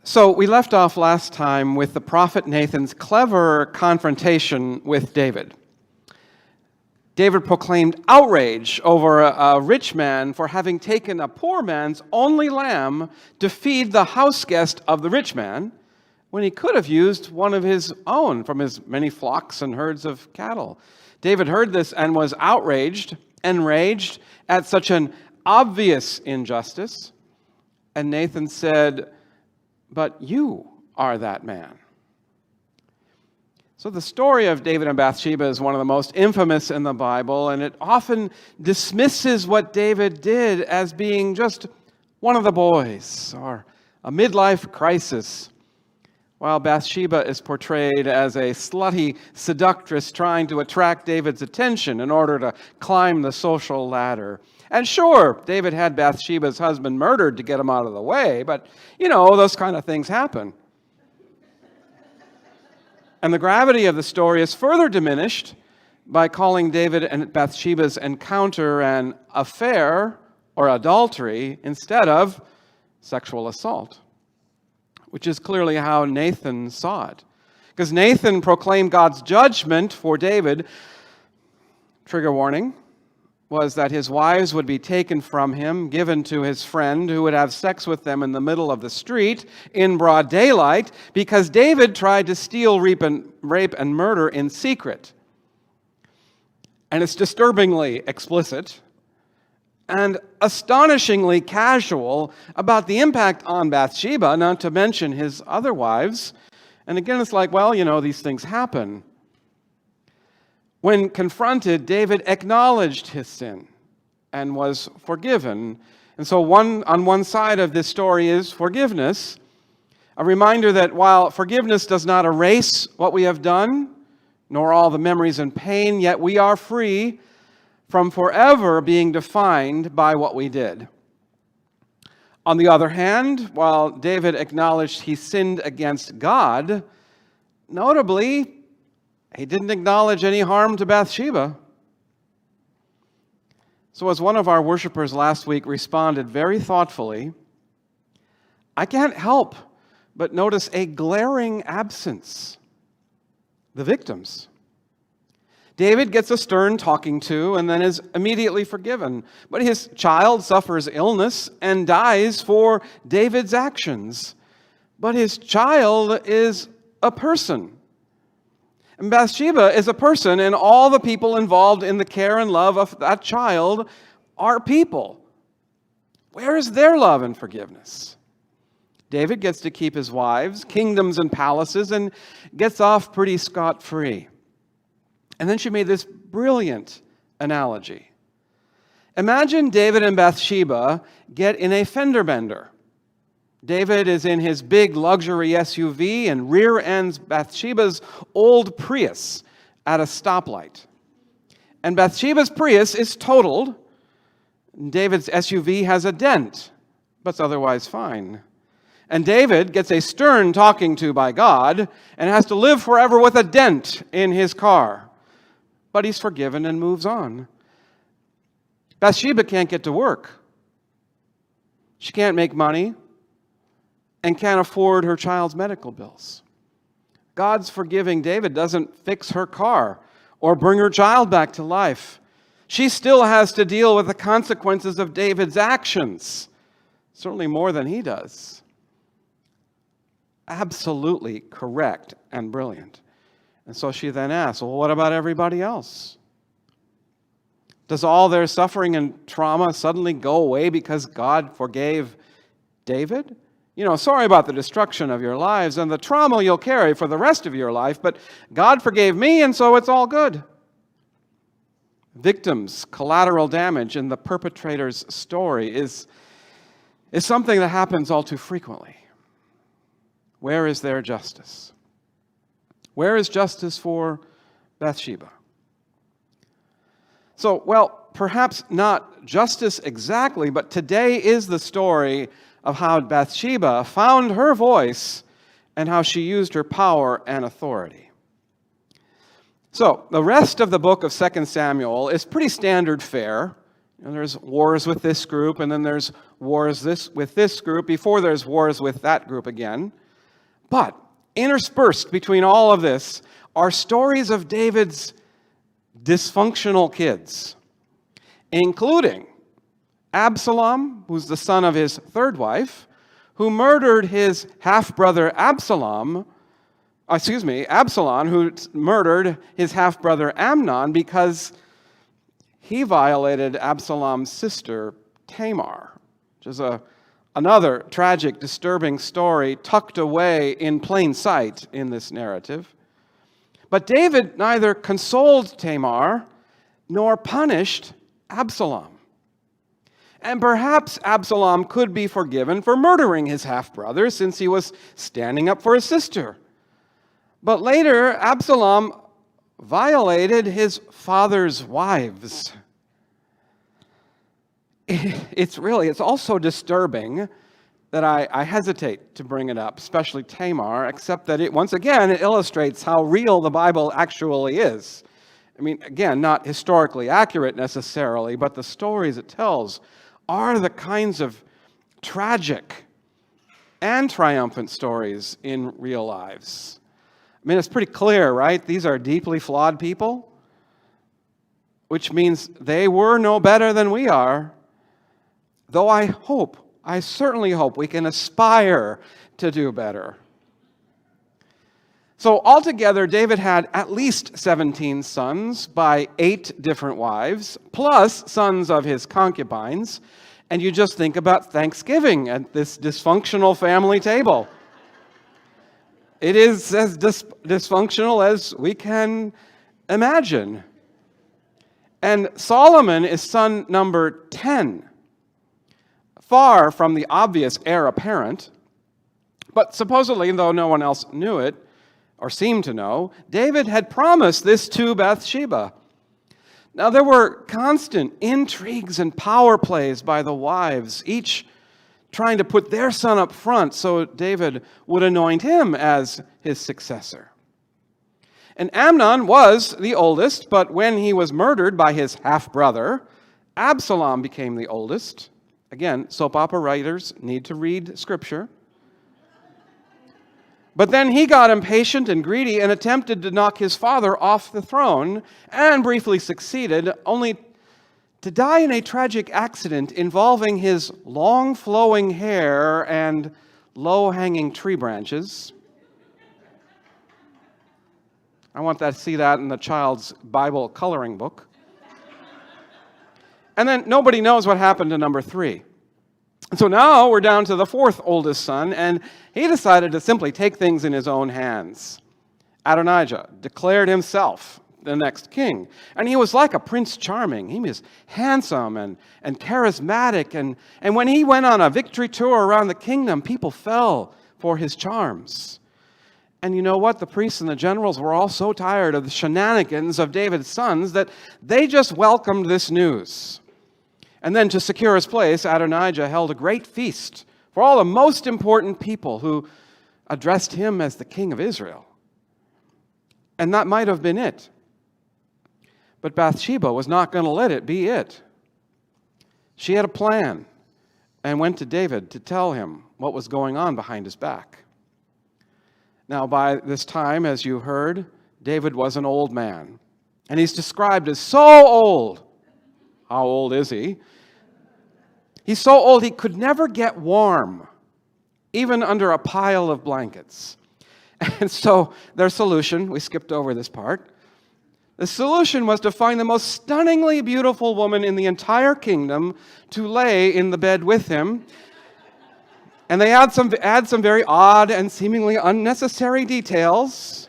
So we left off last time with the prophet Nathan's clever confrontation with David. David proclaimed outrage over a rich man for having taken a poor man's only lamb to feed the house guest of the rich man, when he could have used one of his own from his many flocks and herds of cattle. David heard this and was outraged, enraged at such an obvious injustice. And Nathan said, "But you are that man." So the story of David and Bathsheba is one of the most infamous in the Bible, and it often dismisses what David did as being just one of the boys or a midlife crisis, while Bathsheba is portrayed as a slutty seductress trying to attract David's attention in order to climb the social ladder. And sure, David had Bathsheba's husband murdered to get him out of the way, but, those kind of things happen. And the gravity of the story is further diminished by calling David and Bathsheba's encounter an affair or adultery instead of sexual assault, which is clearly how Nathan saw it. Because Nathan proclaimed God's judgment for David, trigger warning, was that his wives would be taken from him, given to his friend who would have sex with them in the middle of the street in broad daylight, because David tried to steal, rape, and murder in secret. And it's disturbingly explicit and astonishingly casual about the impact on Bathsheba, not to mention his other wives. And again, it's like, these things happen. When confronted, David acknowledged his sin and was forgiven. And so on one side of this story is forgiveness, a reminder that while forgiveness does not erase what we have done, nor all the memories and pain, yet we are free from forever being defined by what we did. On the other hand, while David acknowledged he sinned against God, notably, he didn't acknowledge any harm to Bathsheba. So as one of our worshipers last week responded very thoughtfully, I can't help but notice a glaring absence: the victims. David gets a stern talking to and then is immediately forgiven. But his child suffers illness and dies for David's actions. But his child is a person. And Bathsheba is a person, and all the people involved in the care and love of that child are people. Where is their love and forgiveness? David gets to keep his wives, kingdoms, and palaces, and gets off pretty scot-free. And then she made this brilliant analogy. Imagine David and Bathsheba get in a fender bender. David is in his big luxury SUV and rear-ends Bathsheba's old Prius at a stoplight. And Bathsheba's Prius is totaled. David's SUV has a dent, but it's otherwise fine. And David gets a stern talking to by God and has to live forever with a dent in his car. But he's forgiven and moves on. Bathsheba can't get to work. She can't make money and can't afford her child's medical bills. God's forgiving David doesn't fix her car or bring her child back to life. She still has to deal with the consequences of David's actions, certainly more than he does. Absolutely correct and brilliant. And so she then asks, well, what about everybody else? Does all their suffering and trauma suddenly go away because God forgave David? Sorry about the destruction of your lives and the trauma you'll carry for the rest of your life, but God forgave me, and so it's all good. Victims, collateral damage in the perpetrator's story is something that happens all too frequently. Where is their justice? Where is justice for Bathsheba? So, perhaps not justice exactly, but today is the story of how Bathsheba found her voice and how she used her power and authority. So, the rest of the book of 2 Samuel is pretty standard fare. There's wars with this group, and then there's wars with this group, before there's wars with that group again. But interspersed between all of this are stories of David's dysfunctional kids, including Absalom, who's the son of his third wife, who murdered his half-brother Absalom, who murdered his half-brother Amnon because he violated Absalom's sister Tamar, which is another tragic, disturbing story tucked away in plain sight in this narrative. But David neither consoled Tamar nor punished Absalom. And perhaps Absalom could be forgiven for murdering his half-brother since he was standing up for his sister. But later, Absalom violated his father's wives. It's also disturbing that I hesitate to bring it up, especially Tamar, except that it illustrates how real the Bible actually is. I mean, again, not historically accurate necessarily, but the stories it tells are the kinds of tragic and triumphant stories in real lives. I mean, it's pretty clear, right? These are deeply flawed people, which means they were no better than we are. Though I certainly hope we can aspire to do better. So altogether, David had at least 17 sons by 8 different wives, plus sons of his concubines. And you just think about Thanksgiving at this dysfunctional family table. It is as dysfunctional as we can imagine. And Solomon is son number 10, far from the obvious heir apparent. But supposedly, though no one else knew it, or seemed to know, David had promised this to Bathsheba. Now, there were constant intrigues and power plays by the wives, each trying to put their son up front so David would anoint him as his successor. And Amnon was the oldest, but when he was murdered by his half-brother, Absalom became the oldest. Again, soap opera writers need to read Scripture. But then he got impatient and greedy and attempted to knock his father off the throne, and briefly succeeded, only to die in a tragic accident involving his long flowing hair and low-hanging tree branches. I want to see that in the child's Bible coloring book. And then nobody knows what happened to number 3. So now we're down to the 4th oldest son, and he decided to simply take things in his own hands. Adonijah declared himself the next king, and he was like a Prince Charming. He was handsome and charismatic, and when he went on a victory tour around the kingdom, people fell for his charms. And you know what? The priests and the generals were all so tired of the shenanigans of David's sons that they just welcomed this news. And then to secure his place, Adonijah held a great feast for all the most important people who addressed him as the king of Israel. And that might have been it. But Bathsheba was not going to let it be it. She had a plan and went to David to tell him what was going on behind his back. Now, by this time, as you heard, David was an old man. And he's described as so old. How old is he? He's so old he could never get warm, even under a pile of blankets. And so their solution, we skipped over this part, the solution was to find the most stunningly beautiful woman in the entire kingdom to lay in the bed with him. And they add some very odd and seemingly unnecessary details,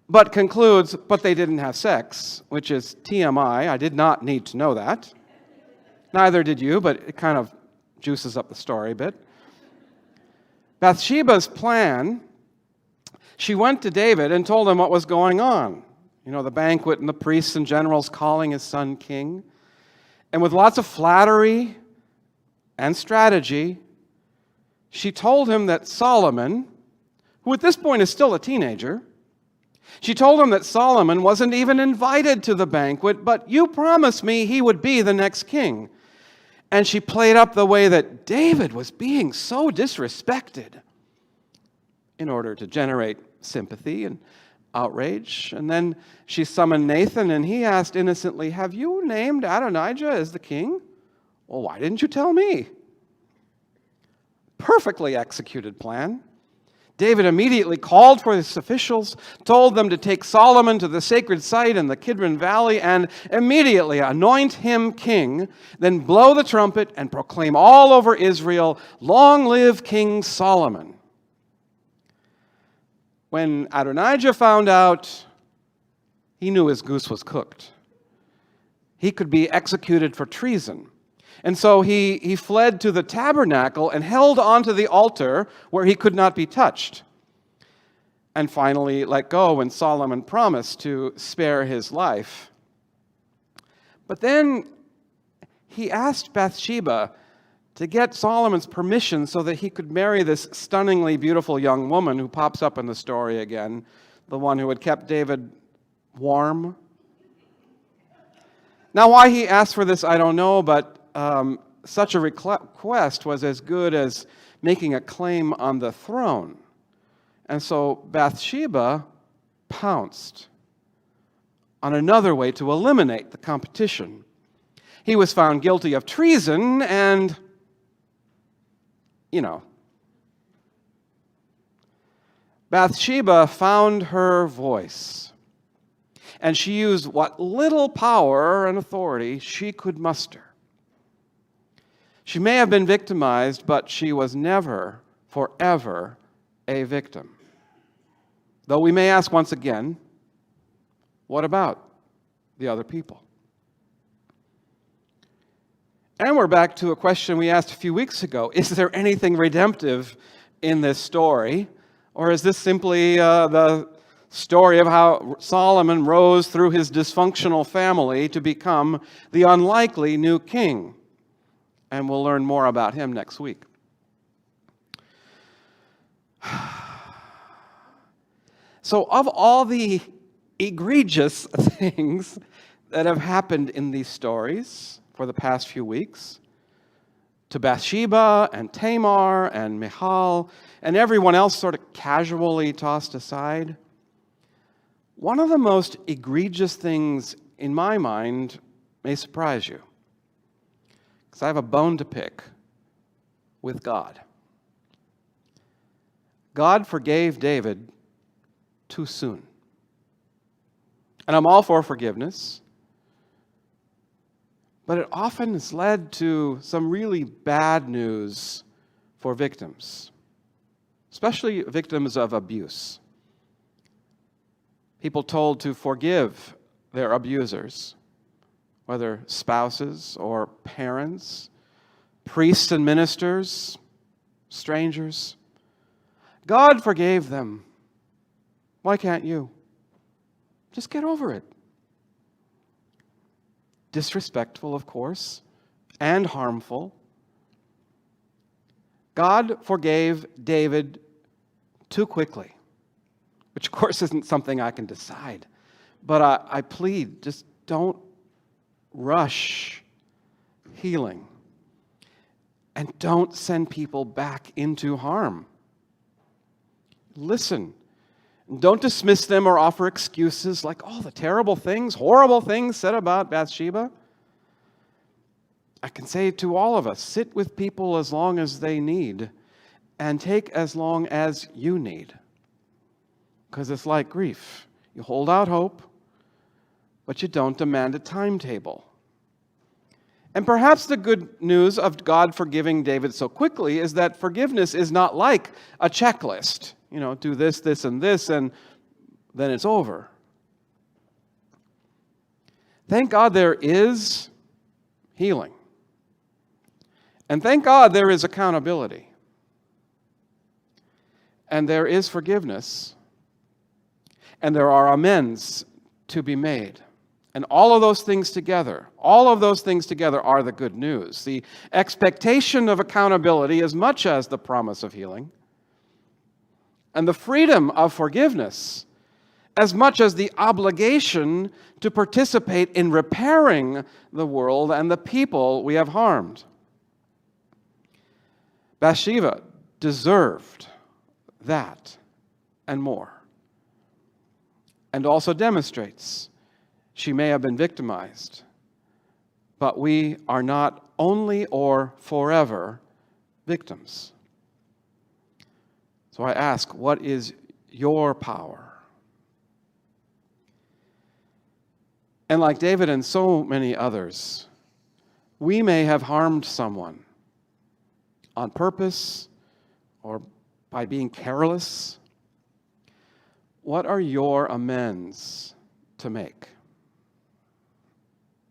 but concludes, but they didn't have sex, which is TMI. I did not need to know that. Neither did you, but it kind of juices up the story a bit. Bathsheba's plan, she went to David and told him what was going on. You know, the banquet and the priests and generals calling his son king. And with lots of flattery and strategy, she told him that Solomon, who at this point is still a teenager, She told him that Solomon wasn't even invited to the banquet, but you promised me he would be the next king. And she played up the way that David was being so disrespected in order to generate sympathy and outrage. And then she summoned Nathan, and he asked innocently, "Have you named Adonijah as the king? Well, why didn't you tell me?" Perfectly executed plan. David immediately called for his officials, told them to take Solomon to the sacred site in the Kidron Valley and immediately anoint him king, then blow the trumpet and proclaim all over Israel, "Long live King Solomon." When Adonijah found out, he knew his goose was cooked. He could be executed for treason. And so he fled to the tabernacle and held onto the altar where he could not be touched. And finally let go when Solomon promised to spare his life. But then he asked Bathsheba to get Solomon's permission so that he could marry this stunningly beautiful young woman who pops up in the story again, the one who had kept David warm. Now, why he asked for this, I don't know, but such a request was as good as making a claim on the throne. And so Bathsheba pounced on another way to eliminate the competition. He was found guilty of treason and, Bathsheba found her voice. And she used what little power and authority she could muster. She may have been victimized, but she was never, forever, a victim. Though we may ask once again, what about the other people? And we're back to a question we asked a few weeks ago. Is there anything redemptive in this story? Or is this simply the story of how Solomon rose through his dysfunctional family to become the unlikely new king? And we'll learn more about him next week. So, of all the egregious things that have happened in these stories for the past few weeks, to Bathsheba and Tamar and Michal and everyone else sort of casually tossed aside, one of the most egregious things in my mind may surprise you. Because I have a bone to pick with God. God forgave David too soon. And I'm all for forgiveness. But it often has led to some really bad news for victims, especially victims of abuse. People told to forgive their abusers, whether spouses or parents, priests and ministers, strangers. God forgave them. Why can't you? Just get over it. Disrespectful, of course, and harmful. God forgave David too quickly, which of course isn't something I can decide. But I plead, just don't rush healing. And don't send people back into harm. Listen. Don't dismiss them or offer excuses like all the terrible things, horrible things said about Bathsheba. I can say to all of us, sit with people as long as they need and take as long as you need. Because it's like grief. You hold out hope, but you don't demand a timetable. And perhaps the good news of God forgiving David so quickly is that forgiveness is not like a checklist. Do this, this, and this, and then it's over. Thank God there is healing. And thank God there is accountability. And there is forgiveness. And there are amends to be made. And all of those things together are the good news. The expectation of accountability as much as the promise of healing. And the freedom of forgiveness as much as the obligation to participate in repairing the world and the people we have harmed. Bathsheba deserved that and more, and also demonstrates she may have been victimized, but we are not only or forever victims. So I ask, what is your power? And like David and so many others, we may have harmed someone on purpose or by being careless. What are your amends to make?